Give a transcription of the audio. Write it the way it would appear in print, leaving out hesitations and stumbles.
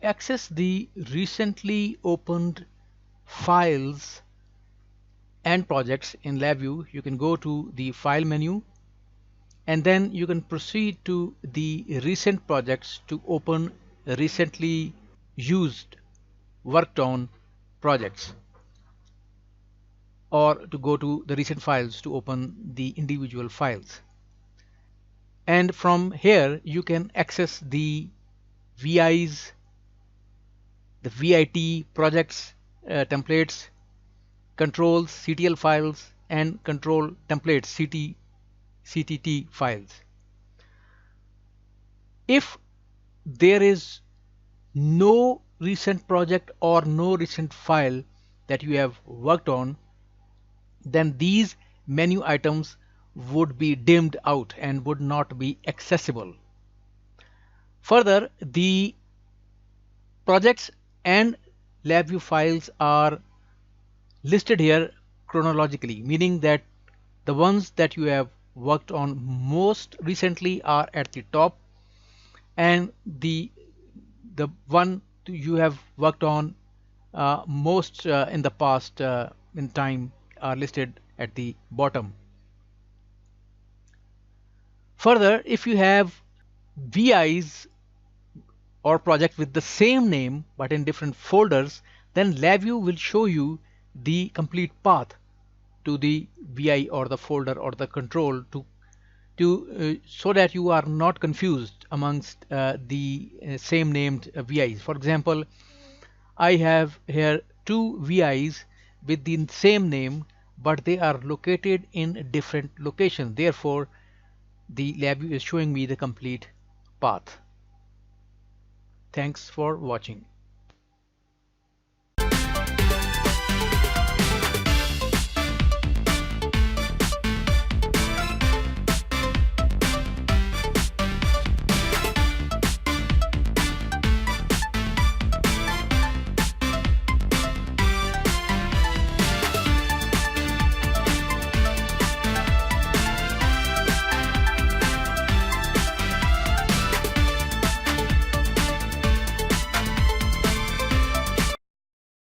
access the recently opened files and projects in LabVIEW, you can go to the File menu, and then you can proceed to the Recent Projects to open recently used, worked on projects, or to go to the recent files to open the individual files. And from here you can access the VIs, the VIT projects, templates, controls, CTL files, and control templates, CTT files. If there is no recent project or no recent file that you have worked on, then these menu items would be dimmed out and would not be accessible. Further, the projects and LabVIEW files are listed here chronologically, meaning that the ones that you have worked on most recently are at the top, and the one you have worked on most in the past in time are listed at the bottom. Further, if you have VIs or project with the same name but in different folders, then LabVIEW will show you the complete path to the VI or the folder or the control so that you are not confused amongst the same named VIs. For example, I have here two VIs with the same name, but they are located in different locations. Therefore, the LabVIEW is showing me the complete path. Thanks for watching.